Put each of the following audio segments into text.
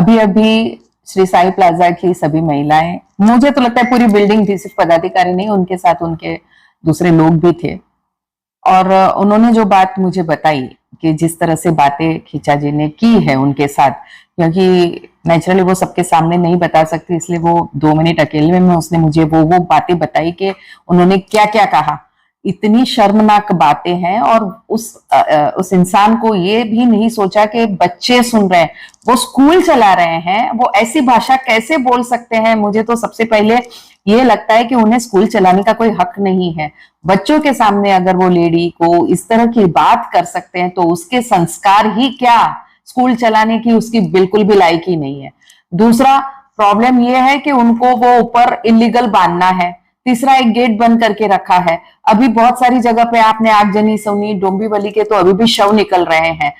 अभी अभी श्री साई प्लाजा की सभी महिलाएं, मुझे तो लगता है पूरी बिल्डिंग थी, सिर्फ पदाधिकारी नहीं, उनके साथ उनके दूसरे लोग भी थे। और उन्होंने जो बात मुझे बताई कि जिस तरह से बातें खींचा जी ने की है उनके साथ, क्योंकि नेचुरली वो सबके सामने नहीं बता सकती, इसलिए वो 2 मिनट अकेले में उसने मुझे वो बातें बताई कि उन्होंने क्या क्या कहा। इतनी शर्मनाक बातें हैं। और उस इंसान को ये भी नहीं सोचा कि बच्चे सुन रहे हैं, वो स्कूल चला रहे हैं, वो ऐसी भाषा कैसे बोल सकते हैं। मुझे तो सबसे पहले ये लगता है कि उन्हें स्कूल चलाने का कोई हक नहीं है। बच्चों के सामने अगर वो लेडी को इस तरह की बात कर सकते हैं तो उसके संस्कार ही क्या, स्कूल चलाने की उसकी बिल्कुल भी लायकी नहीं है। दूसरा प्रॉब्लम यह है कि उनको वो ऊपर इलीगल बांधना है। तीसरा, एक गेट बंद करके रखा है। अभी बहुत सारी जगह पे आपने आगजनी, सवनी, डोंबिवली के तो अभी भी शव निकल रहे हैं।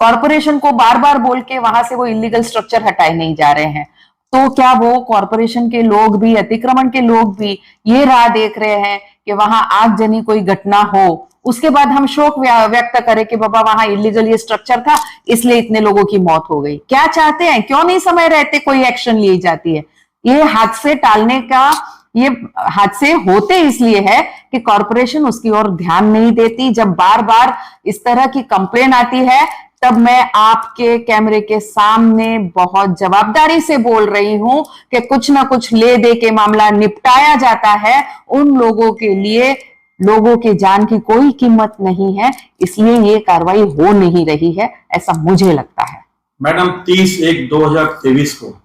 कॉर्पोरेशन को बार बार बोल के वहां से वो इलीगल स्ट्रक्चर हटाए नहीं जा रहे हैं। तो क्या वो कॉर्पोरेशन के लोग भी, अतिक्रमण के लोग भी ये राह देख रहे हैं कि वहां आगजनी कोई घटना हो, उसके बाद हम शोक व्यक्त करें कि बाबा वहां इलीगल ये स्ट्रक्चर था इसलिए इतने लोगों की मौत हो गई? क्या चाहते हैं? क्यों नहीं समय रहते कोई एक्शन ली जाती है? ये हादसे टालने का, ये हादसे होते इसलिए है कि कॉर्पोरेशन उसकी ओर ध्यान नहीं देती। जब बार बार इस तरह की कंप्लेन आती है तब मैं आपके कैमरे के सामने बहुत जवाबदारी से बोल रही हूं कि कुछ ना कुछ ले दे के मामला निपटाया जाता है। उन लोगों के लिए लोगों की जान की कोई कीमत नहीं है, इसलिए ये कार्रवाई हो नहीं रही है, ऐसा मुझे लगता है। मैडम, 30/1/2023 को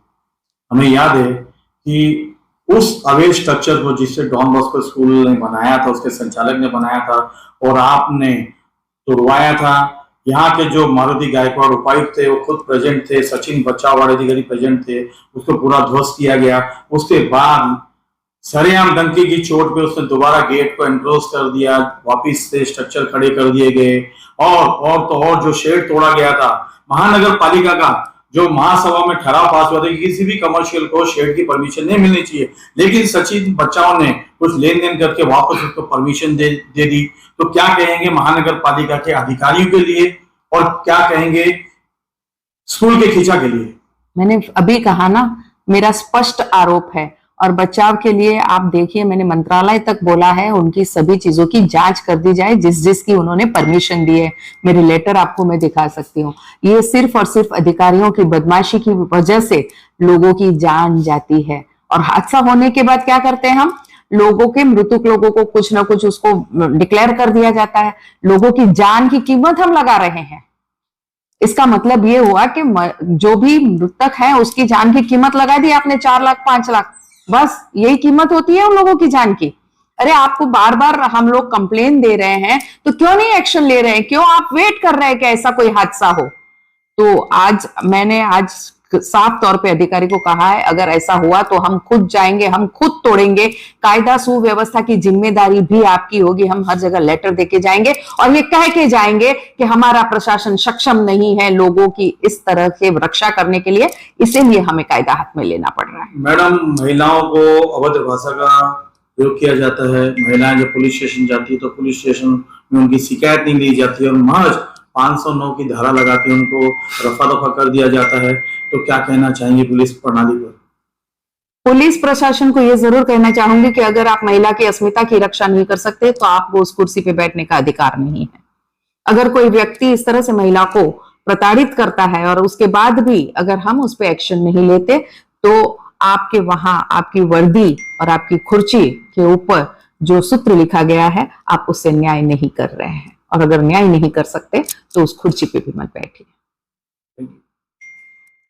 हमें याद है कि उस अवैध स्ट्रक्चर को जिससे डॉन बॉस्को स्कूल ने बनाया था, उसके संचालक ने बनाया था और आपने तोड़वाया था। यहाँ के जो मारुति गायकवाड़ उपायुक्त थे वो खुद प्रेजेंट थे, सचिन बचाव अधिकारी प्रेजेंट थे, उसको पूरा ध्वस्त किया गया। उसके बाद सरेआम धमकी की चोट पे उसने दोबारा गेट को एनक्लोज कर दिया, वापिस से स्ट्रक्चर खड़े कर दिए गए। और जो शेड तोड़ा गया था, महानगर पालिका का जो महासभा में ठराव पास हुआ था कि किसी भी कमर्शियल को शेड की परमिशन नहीं मिलनी चाहिए, लेकिन सचिन बच्चाओं ने कुछ लेन देन करके वापस उसको परमिशन दे दी। तो क्या कहेंगे महानगर पालिका के अधिकारियों के लिए और क्या कहेंगे स्कूल के खींचा के लिए? मैंने अभी कहा ना, मेरा स्पष्ट आरोप है। और बचाव के लिए आप देखिए, मैंने मंत्रालय तक बोला है उनकी सभी चीजों की जांच कर दी जाए जिसकी उन्होंने परमिशन दी है। मेरे लेटर आपको मैं दिखा सकती हूँ। ये सिर्फ और सिर्फ अधिकारियों की बदमाशी की वजह से लोगों की जान जाती है। और हादसा होने के बाद क्या करते हैं हम? लोगों के, मृतक लोगों को कुछ ना कुछ उसको डिक्लेयर कर दिया जाता है। लोगों की जान की कीमत हम लगा रहे हैं। इसका मतलब ये हुआ कि जो भी मृतक है उसकी जान की कीमत लगा दी आपने, 4 लाख 5 लाख, बस यही कीमत होती है उन लोगों की जान की। अरे आपको बार बार हम लोग कंप्लेन दे रहे हैं तो क्यों नहीं एक्शन ले रहे हैं? क्यों आप वेट कर रहे हैं कि ऐसा कोई हादसा हो? तो मैंने आज साफ तौर पे अधिकारी को कहा है, अगर ऐसा हुआ तो हम खुद जाएंगे, हम खुद तोड़ेंगे। कायदा सुव्यवस्था की जिम्मेदारी भी आपकी होगी। हम हर जगह लेटर देके जाएंगे और ये कह के जाएंगे कि हमारा प्रशासन सक्षम नहीं है लोगों की इस तरह से रक्षा करने के लिए, इसीलिए हमें कायदा हाथ में लेना पड़ रहा है। मैडम, महिलाओं को अभद्र भाषा का प्रयोग किया जाता है। महिलाएं जब पुलिस स्टेशन जाती है तो पुलिस स्टेशन में उनकी शिकायत नहीं ली जाती है और महज 509 की धारा लगा के उनको रफा दफा कर दिया जाता है। तो क्या कहना चाहेंगे पुलिस प्रणाली पर? पुलिस प्रशासन को यह जरूर कहना चाहूंगी कि अगर आप महिला की अस्मिता की रक्षा नहीं कर सकते तो आपको उस कुर्सी पे बैठने का अधिकार नहीं है। अगर कोई व्यक्ति इस तरह से महिला को प्रताड़ित करता है और उसके बाद भी अगर हम उस पर एक्शन नहीं लेते तो आपके वहां आपकी वर्दी और आपकी कुर्सी के ऊपर जो सूत्र लिखा गया है, आप उससे न्याय नहीं कर रहे हैं। और अगर न्याय नहीं कर सकते तो उस कुर्सी पे भी मत बैठिए।